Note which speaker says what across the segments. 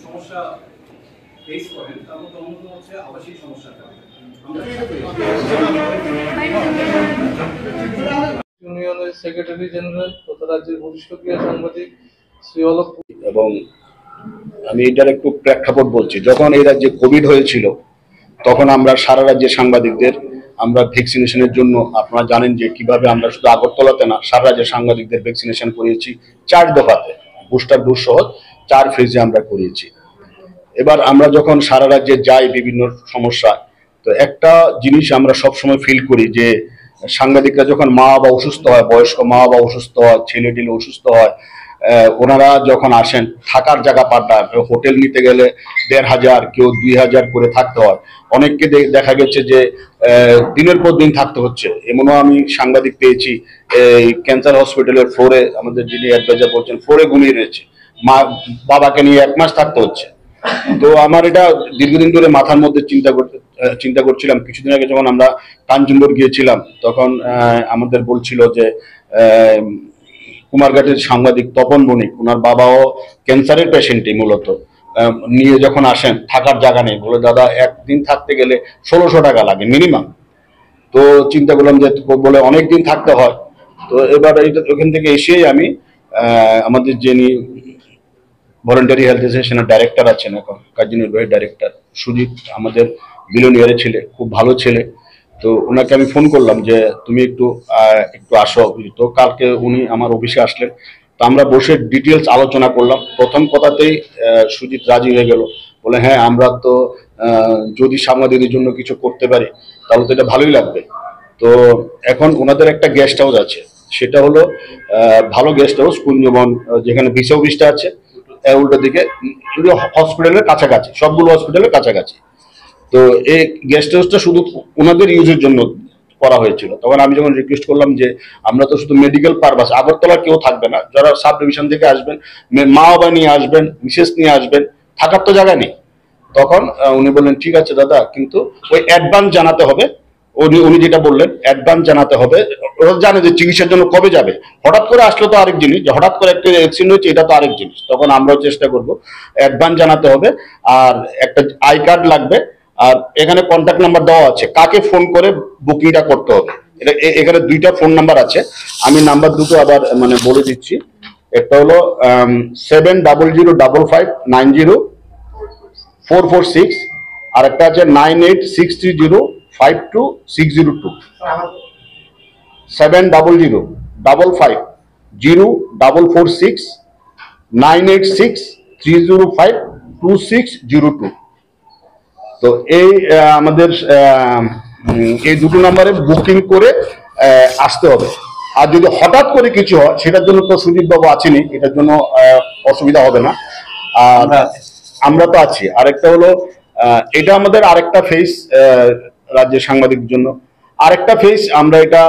Speaker 1: সমস্যা ফেস করেন তার মধ্যে অন্যতম হচ্ছে আবাসিক সমস্যাটা।
Speaker 2: ইউনিয়নের সেক্রেটারি জেনারেল তথা রাজ্যের বরিষ্ঠ ক্রীড়া সাংবাদিক শ্রী অলোক,
Speaker 3: এবং আমি এটার একটু প্রেক্ষাপট বলছি। যখন এই রাজ্যে কোভিড হয়েছিল তখন আমরা সারা রাজ্যের সাংবাদিকদের আমরা ভ্যাকসিনেশনের জন্য, আপনারা জানেন যে কিভাবে আমরা শুধু আগরতলাতে না সারা রাজ্যের সাংবাদিকদের ভ্যাকসিনেশন করিয়েছি 4 দফাতে, বুস্টার ডোজ সহ 4 ফেজে আমরা করিয়েছি। এবার আমরা যখন সারা রাজ্যে যাই বিভিন্ন সমস্যা, তো একটা জিনিস আমরা সবসময় ফিল করি যে সাংবাদিকরা যখন মা বাবা অসুস্থ হয়, বয়স্ক মা বাবা অসুস্থ হয়, ছেলে টেলে অসুস্থ হয়, ওনারা যখন আসেন থাকার জায়গা পাল্টা, হোটেল নিতে গেলে 1500 কেউ 2000 করে থাকতে হয়। অনেককে দেখা গেছে যে দিনের পর দিন থাকতে হচ্ছে। এমনও আমি সাংবাদিক পেয়েছি এই ক্যান্সার হসপিটালের ফ্লোরে, আমাদের যিনি অ্যাডভাইজার বলছেন ফ্লোরে ঘুমিয়ে রয়েছে, মা বাবাকে নিয়ে 1 মাস থাকতে হচ্ছে। তো আমার এটা দীর্ঘদিন ধরে মাথার মধ্যে চিন্তা করছিলাম। কিছুদিন আগে যখন আমরা কাঞ্চনপুর গিয়েছিলাম তখন আমাদের বলছিল যে কুমারঘাটের সাংবাদিক তপন বণিক, ওনার বাবাও ক্যান্সারের পেশেন্টই মূলত, নিয়ে যখন আসেন থাকার জায়গা নেই, বলে দাদা একদিন থাকতে গেলে 1600 টাকা লাগে মিনিমাম। তো চিন্তা করলাম যে বলে অনেক দিন থাকতে হয়। তো এবার ওখান থেকে এসেই আমি আমাদের যিনি ভলেন্টারি হেলথ অ্যাসোসিয়েশনের ডাইরেক্টর আছেন, এখন কার্যনির্বাহী ডাইরেক্টর সুজিত, আমাদের বিলোনিয়ারের ছেলে, খুব ভালো ছেলে। তো ওনাকে আমি ফোন করলাম যে তুমি একটু আসো। তো কালকে উনি আমার অফিসে আসলেন। তো আমরা বসে ডিটেলস আলোচনা করলাম। প্রথম কথাতেই সুজিত রাজি হয়ে গেল, বলে হ্যাঁ আমরা তো যদি সাংবাদিকদের জন্য কিছু করতে পারি তাহলে তো এটা ভালোই লাগবে। তো এখন ওনাদের একটা গেস্ট হাউস আছে, সেটা হলো ভালো গেস্ট হাউস কুঞ্জবন, যেখানে বিশ অফিসটা আছে উল্টো দিকে, হসপিটালের কাছাকাছি, সবগুলো হসপিটালের কাছাকাছি। তো এই গেস্ট হাউসটা শুধু ওনাদের ইউজের জন্য করা হয়েছিল। তখন আমি যখন রিকোয়েস্ট করলাম যে আমরা তো শুধু মেডিকেল পারপাস, আগরতলা কেউ থাকবে না, যারা সাব ডিভিশন থেকে আসবেন মা বাবা নিয়ে আসবেন, মিসেস নিয়ে আসবেন, থাকার তো জায়গা নেই। তখন উনি বললেন ঠিক আছে দাদা, কিন্তু ওই অ্যাডভান্স জানাতে হবে। উনি যেটা বললেন অ্যাডভান্স জানাতে হবে। ওরা জানে যে চিকিৎসার জন্য কবে যাবে, হঠাৎ করে আসলো তো আরেক জিনিস, যে হঠাৎ করে একটা অ্যাক্সিডেন্ট হয়েছে এটা তো আরেক জিনিস। তখন আমরাও চেষ্টা করব, অ্যাডভান্স জানাতে হবে, আর একটা আই কার্ড লাগবে, আর এখানে কন্ট্যাক্ট নাম্বার দেওয়া আছে, কাকে ফোন করে বুকিংটা করতে হবে। এখানে 2টা ফোন নাম্বার আছে, আমি নাম্বার দুটো আবার মানে বলে দিচ্ছি। একটা হলো 7005590446, আর একটা আছে 9863052602, 7005098630522602। তো এই আমাদের এই দুটো নাম্বারে বুকিং করে আসতে হবে। আর যদি হঠাৎ করে কিছু হয় সেটার জন্য তো সুদীপ বাবু আছেনি, এটার জন্য অসুবিধা হবে না, আর আমরা তো আছি। আরেকটা হলো এটা আমাদের আরেকটা ফেস, রাজ্যের সাংবাদিকদের জন্য আরেকটা ফেস আমরা এটা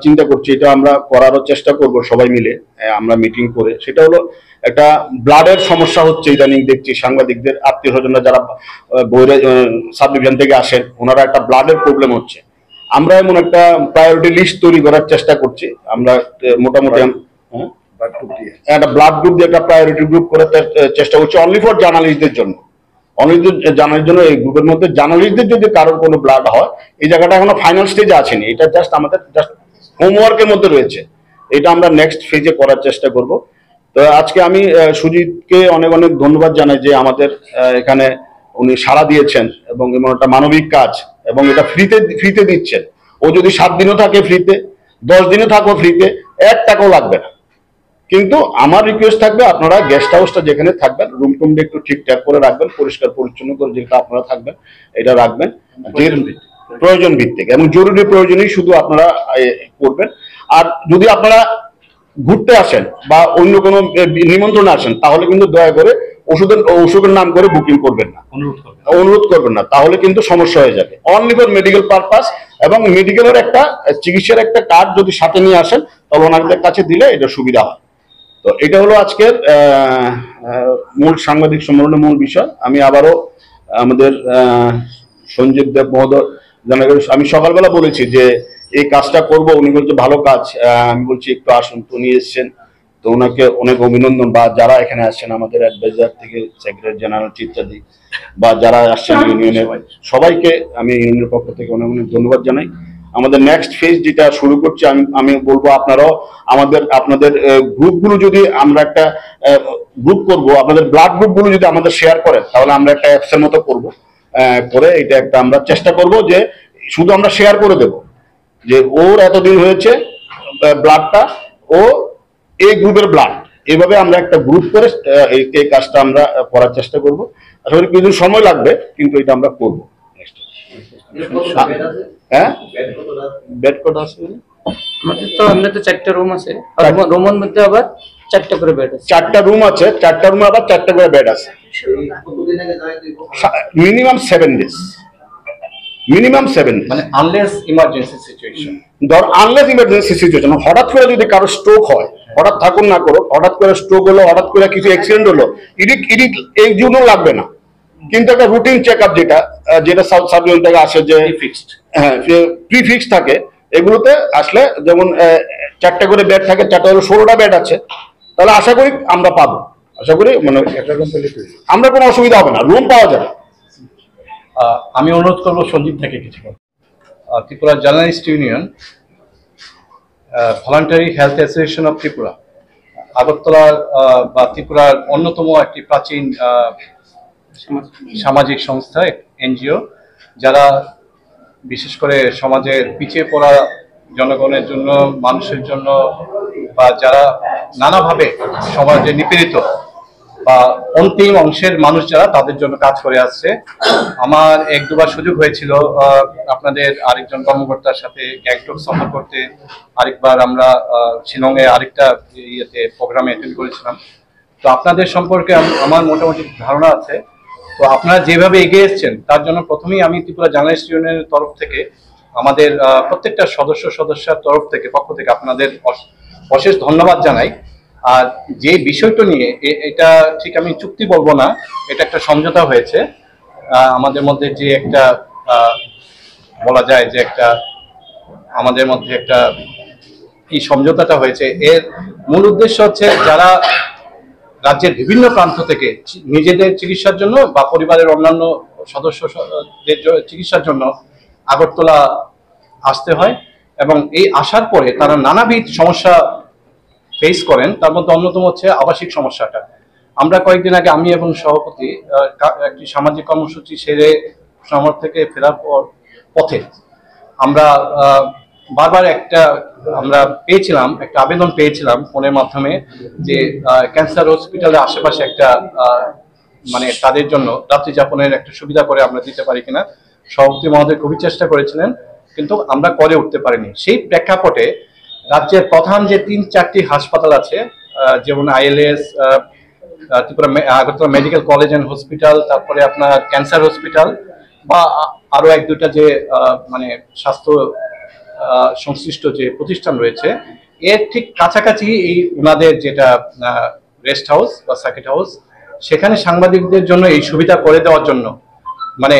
Speaker 3: চিন্তা করছি, এটা আমরা করারও চেষ্টা করব সবাই মিলে, আমরা মিটিং করে। সেটা হলো একটা ব্লাডের সমস্যা হচ্ছে ইদানিং দেখছি, সাংবাদিকদের আত্মীয় স্বজনরা যারা সাব ডিভিশন থেকে আসেন ওনারা একটা ব্লাডের প্রবলেম হচ্ছে। আমরা এমন একটা প্রায়োরিটি লিস্ট তৈরি করার চেষ্টা করছি। আমরা মোটামুটি একটা ব্লাড গ্রুপ দিয়ে একটা প্রায়োরিটি গ্রুপ করার চেষ্টা করছি, অনলি ফর জার্নালিস্টদের জন্য। জানার জন্য এই গ্রুপের মধ্যে জার্নালিস্টদের যদি কারোর কোনো ব্লাড হয়, এই জায়গাটা এখনো ফাইনাল স্টেজে আসেনি, এটা জাস্ট আমাদের হোমওয়ার্কের মধ্যে রয়েছে, এটা আমরা নেক্সট ফেজে করার চেষ্টা করব। তো আজকে আমি সুজিতকে অনেক অনেক ধন্যবাদ জানাই যে আমাদের এখানে উনি সাড়া দিয়েছেন, এবং এমন একটা মানবিক কাজ, এবং এটা ফ্রিতে দিচ্ছেন। ও যদি 7 দিনও থাকে ফ্রিতে, 10 দিনও থাকো ফ্রিতে, 1 টাকাও লাগবে না। কিন্তু আমার রিকোয়েস্ট থাকবে আপনারা গেস্ট হাউসটা যেখানে থাকবেন রুম টুমটা একটু ঠিকঠাক করে রাখবেন, পরিষ্কার পরিচ্ছন্ন করে যেটা আপনারা থাকবেন এটা রাখবেন, প্রয়োজন ভিত্তিক এবং জরুরি প্রয়োজনেই শুধু আপনারা করবেন। আর যদি আপনারা ঘুরতে আসেন বা অন্য কোনো নিমন্ত্রণে আসেন তাহলে কিন্তু দয়া করে ওষুধের নাম করে বুকিং করবেন না, অনুরোধ করবেন না, তাহলে কিন্তু সমস্যা হয়ে যাবে। অনলি ফর মেডিকেল পারপাস, এবং মেডিকেলের একটা চিকিৎসার একটা কার্ড যদি সাথে নিয়ে আসেন তাহলে ওনাদের কাছে দিলে এটা সুবিধা হয়। তো এটা হলো আজকের মূল সাংবাদিক সম্মেলনের মূল বিষয়। আমি আবারও আমাদের সঞ্জীব দেব মহোদয়, আমি সকালবেলা বলেছি যে এই কাজটা করব। উনি বলছে ভালো কাজ, আমি বলছি একটু আসুন। তো উনি এসছেন, তো ওনাকে অনেক অভিনন্দন। বা যারা এখানে আসছেন আমাদের অ্যাডভাইজার থেকে সেক্রেটারি জেনারেল ইত্যাদি বা যারা আসছেন ইউনিয়নের সবাইকে আমি ইউনিয়নের পক্ষ থেকে অনেক অনেক ধন্যবাদ জানাই। আমাদের নেক্সট ফেজ যেটা শুরু করছি, আমি বলবো আপনারাও আপনাদের গ্রুপগুলো যদি আমরা একটা গ্রুপ করব, আপনাদের ব্লাড গ্রুপগুলো যদি আমাদের শেয়ার করেন, তাহলে আমরা একটা অ্যাপসের মতো করবো, করে এটা একটা আমরা চেষ্টা করব যে শুধু আমরা শেয়ার করে দেব যে ওর এতদিন হয়েছে ব্লাডটা, ও এই গ্রুপের ব্লাড, এইভাবে আমরা একটা গ্রুপ করে এই কাজটা আমরা করার চেষ্টা করব। আসলে কিছুদিন সময় লাগবে, কিন্তু এটা আমরা করবো। হ্যাঁ, বেড কত আছে?
Speaker 4: আমাদের তো 4টা রুম আছে, আর রুমের মধ্যে আবার 4টা করে বেড আছে।
Speaker 3: 4টা রুম আছে, 4টা রুমে আবার 4টা করে বেড আছে। মিনিমাম 7 ডেজ, মিনিমাম 7 ডেজ,
Speaker 1: মানে আনলেস ইমার্জেন্সি সিচুয়েশন।
Speaker 3: ধর আনলেস ইমার্জেন্সি সিচুয়েশন, হঠাৎ করে যদি কারো স্ট্রোক হয়, হঠাৎ থাকুন না করো, হঠাৎ করে স্ট্রোক হলো, হঠাৎ করে কিছু অ্যাক্সিডেন্ট হলো, ইডিট এই জন্য লাগবে না। কিন্তু একটা রুটিন চেক আপ যেটা সার্জন থেকে আসে, যে
Speaker 1: ফিক্সড,
Speaker 3: হ্যাঁ প্রিফিক্স থাকে, এগুলোতে আসলে যেমন 4টা করে বেড থাকে, 4টা হলো 16টা বেড আছে, তাহলে আশা করি আমরা পাবো। আশা করি মানে আমরা কোনো অসুবিধা হবে না, রুম পাওয়া যাবে।
Speaker 1: আমি অনুরোধ করবো সঞ্জীব থেকে কিছু। Tripura journalist union, voluntary health association of Tripura, আগরতলার বা ত্রিপুরার অন্যতম একটি প্রাচীন সামাজিক সংস্থা, এনজিও, যারা বিশেষ করে সমাজের পিছিয়ে পড়া জনগণের জন্য, মানুষের জন্য, বা যারা নানাভাবে সমাজে নিপীড়িত বা অন্তিম অংশের মানুষ যারা, তাদের জন্য কাজ করে আসছে। আমার 1-2বার সুযোগ হয়েছিল আপনাদের আরেকজন কর্মকর্তার সাথে গ্যাংটক সফর করতে। আরেকবার আমরা শিলংয়ে আরেকটা প্রোগ্রামে অ্যাটেন্ড করেছিলাম। তো আপনাদের সম্পর্কে আমার মোটামুটি ধারণা আছে। তো আপনারা যেভাবে এগিয়ে এসেছেন, তার জন্য প্রথমেই আমি ত্রিপুরা জার্নালিস্ট ইউনিয়নের তরফ থেকে, আমাদের প্রত্যেকটা সদস্যের পক্ষ থেকে আপনাদের অশেষ ধন্যবাদ জানাই। আর যে বিষয়টা নিয়ে, এটা ঠিক আমি চুক্তি বলবো না, এটা একটা সমঝোতা হয়েছে আমাদের মধ্যে, যে একটা বলা যায় যে একটা আমাদের মধ্যে একটা এই সমঝোতাটা হয়েছে। এর মূল উদ্দেশ্য হচ্ছে যারা রাজ্যের বিভিন্ন প্রান্ত থেকে নিজেদের চিকিৎসার জন্য বা পরিবারের অন্যান্য সদস্যদের চিকিৎসার জন্য আগরতলা আসতে হয়, এবং এই আসার পরে তারা নানাবিধ সমস্যা ফেস করেন। তার মধ্যে অন্যতম হচ্ছে আবাসিক সমস্যাটা। আমরা কয়েকদিন আগে আমি এবং সভাপতি একটি সামাজিক কর্মসূচি সেরে শহর থেকে ফেরার পথে আমরা বারবার আমরা একটা আবেদন পেয়েছিলাম ফোনের মাধ্যমে, যে ক্যান্সার হসপিটালের আশেপাশে একটা মানে তাদের জন্য রাত্রি যাপনের একটা সুবিধা করে আমরা দিতে পারি কিনা। সভাপতি মহোদয় খুবই চেষ্টা করেছিলেন, কিন্তু আমরা করে উঠতে পারিনি। সেই প্রেক্ষাপটে রাজ্যের প্রধান যে 3-4টি হাসপাতাল আছে, যেমন ILS, Tripura Agartala medical college and hospital, তারপরে আপনার ক্যান্সার হসপিটাল, বা আরো 1-2টা যে মানে স্বাস্থ্য সংশ্লিষ্ট যে প্রতিষ্ঠান রয়েছে, এর ঠিক কাছাকাছি এই ওনাদের যেটা রেস্ট হাউস বা সার্কিট হাউস, সেখানে সাংবাদিকদের জন্য এই সুবিধা করে দেওয়ার জন্য মানে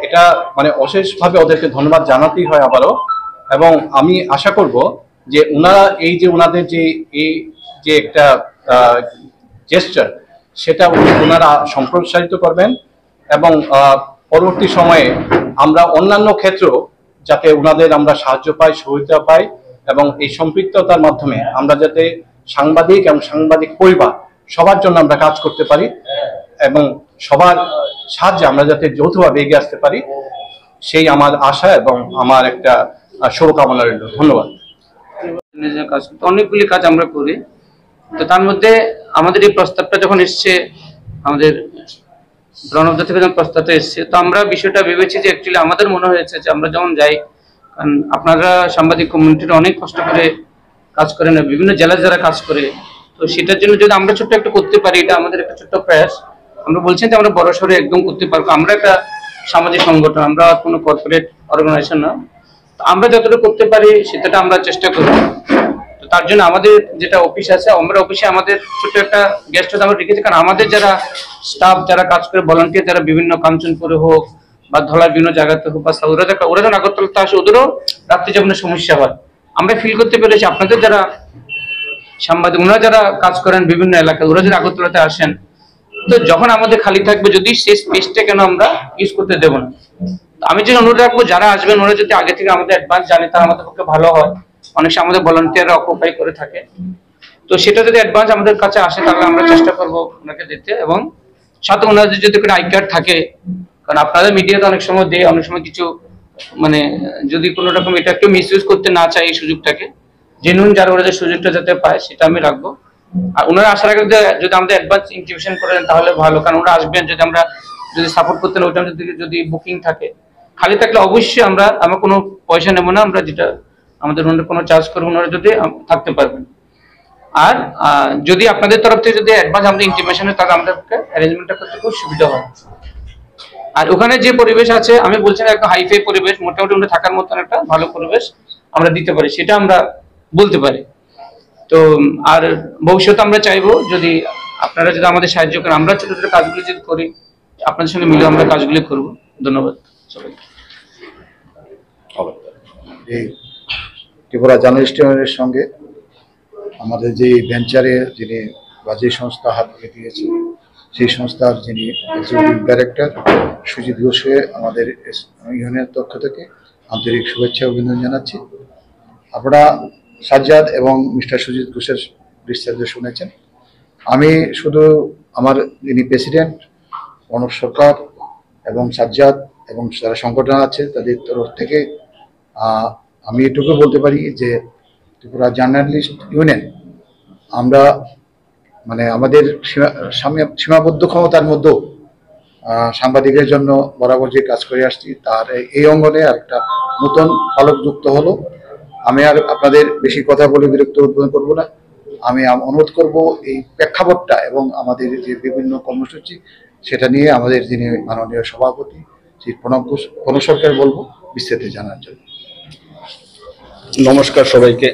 Speaker 1: এটা মানে অশেষভাবে ওদেরকে ধন্যবাদ জানাতেই হয় আবারও। এবং আমি আশা করব যে ওনারা এই যে ওনাদের যে একটা জেস্টার, সেটা ওনারা সম্প্রসারিত করবেন, এবং পরবর্তী সময়ে আমরা অন্যান্য ক্ষেত্রেও যাতে ওনাদের আমরা সাহায্য পাই, সহযোগিতা পাই, এবং এই সম্পৃক্ততার মাধ্যমে আমরা যাতে সাংবাদিক এবং সাংবাদিক পরিবার সবার জন্য আমরা কাজ করতে পারি, এবং সবার সাহায্যে আমরা যাতে যৌথভাবে এগিয়ে আসতে পারি, সেই আমার আশা এবং আমার একটা শুভকামনা রইল। ধন্যবাদ।
Speaker 4: অনেকগুলি কাজ আমরা করি, তো তার মধ্যে আমাদের এই প্রস্তাবটা যখন এসছে, আমাদের প্রণবদা থেকে যখন প্রস্তাবটা এসছে, তো আমরা বিষয়টা ভেবেছি যে অ্যাকচুয়ালি আমাদের মনে হয়েছে যে আমরা যখন যাই, কারণ আপনারা সাংবাদিক কমিউনিটিটা অনেক কষ্ট করে কাজ করেন, বিভিন্ন জেলায় যারা কাজ করে, তো সেটার জন্য যদি আমরা ছোট্ট একটু করতে পারি, এটা আমাদের একটা ছোট্ট প্রয়াস। আমরা বলছি যে আমরা বড় সড়ো একদম করতে পারবো, আমরা একটা সামাজিক সংগঠন, আমরা কোনো কর্পোরেট অর্গানাইজেশন না, আমরা যতটুকু করতে পারি সেটা আমরা চেষ্টা করি। তো তার জন্য আমাদের যেটা অফিস আছে, আমরা অফিসে আমাদের ছোট্ট একটা গেস্ট হাউস আমরা রেখেছি, কারণ আমাদের যারা স্টাফ যারা কাজ করে, ভলান্টিয়ার যারা বিভিন্ন কাঞ্চনপুরে হোক বা ধলার বিভিন্ন জায়গাতে হোক বা ওরা যখন আগরতলাতে আসে ওদেরও রাত্রি যাপনের সমস্যা হয়। আমরা ফিল করতে পেরেছি আপনাদের যারা সাংবাদিক ওনারা যারা কাজ করেন বিভিন্ন এলাকায় ওরা যদি আগরতলাতে আসেন, তো যখন আমাদের খালি থাকবে যদি সেই স্পেসটা কেন আমরা ইউজ করতে দেবো না। আমি যে অনুরোধ রাখবো যারা আসবেন ওরা যদি আগে থেকে আমাদের অ্যাডভান্স জানে তাহলে আমাদের পক্ষে ভালো হয়। অনেক সময় আমাদের ভলান্টিয়াররা অকুপাই করে থাকে, তো সেটা যদি অ্যাডভান্স আমাদের কাছে আসে তাহলে আমরা চেষ্টা করবো ওনাকে দিতে, এবং সাথে ওনাদের যদি কোনো আই কার্ড থাকে, কারণ আপনাদের মিডিয়াতে অনেক সময় দেয়, অনেক সময় কিছু মানে যদি কোনো রকম এটা কেউ মিসইউজ করতে না চায় এই সুযোগটাকে, জেনুইন যারা ওরা যে সুযোগটা যাতে পায় সেটা আমি রাখবো। আর ওনারা আসার আগে যদি আমাদের অ্যাডভান্স ইনটিমেশন করেন তাহলে ভালো, কারণ ওরা আসবেন যদি আমরা যদি সাপোর্ট করতে না ওইটা যদি বুকিং থাকে খালি থাকলে অবশ্যই আমরা কোনো পয়সা নেবো না, আমরা যেটা আমাদের কোনো চার্জ করবো ওনারা যদি থাকতে পারবেন। আর যদি আপনাদের তরফ থেকে যদি অ্যাডভান্স আমাদের ইন্টিমেশন তাহলে আমাদেরকে অ্যারেঞ্জমেন্টটা করতে খুব সুবিধা হয়। আর ওখানে যে পরিবেশ আছে আমি বলছি না একটা হাইফাই পরিবেশ, মোটামুটি আমরা থাকার মতন একটা ভালো পরিবেশ আমরা দিতে পারি, সেটা আমরা বলতে পারি। তো আর ভবিষ্যতে আমরা চাইবো যদি আপনারা যদি আমাদের সাহায্য করেন, আমরা ছোট ছোট কাজগুলি যদি করি আপনাদের সঙ্গে মিলে আমরা কাজগুলি করবো। ধন্যবাদ সবাইকে।
Speaker 5: এই ত্রিপুরা জার্নালিস্ট ইউনিয়নের সঙ্গে আমাদের যে ভেঞ্চারে যিনি বাজি সংস্থা হাত ধরে দিয়েছে সেই সংস্থার যিনি এক্সিকিউটিভ ডাইরেক্টর সুজিত ঘোষকে আমাদের ইউনিয়নের পক্ষ থেকে আন্তরিক শুভেচ্ছা অভিনন্দন জানাচ্ছি। আপনারা সাজ্জাদ এবং মিস্টার সুজিত ঘোষের বিস্তারিত শুনেছেন। আমি শুধু আমার যিনি প্রেসিডেন্ট প্রণব সরকার এবং সাজ্জাদ এবং যারা সংগঠন আছে তাদের তরফ থেকে আমি এটুকু বলতে পারি যে ত্রিপুরা জার্নালিস্ট ইউনিয়ন আমরা মানে আমাদের সীমাবদ্ধ ক্ষমতার মধ্যেও সাংবাদিকের জন্য বরাবর যে কাজ করে আসছি তার এই অঙ্গনে আরেকটা নতুন ফলক যুক্ত হলো। আমি আর আপনাদের বেশি কথা বলে বিরক্ত উদ্বোধন করবো না। আমি অনুরোধ করব এই প্রেক্ষাপটটা এবং আমাদের যে বিভিন্ন কর্মসূচি সেটা নিয়ে আমাদের যিনি মাননীয় সভাপতি শ্রী প্রণব সরকার বলবো বিস্তারিত জানার জন্য।
Speaker 3: নমস্কার সবাইকে।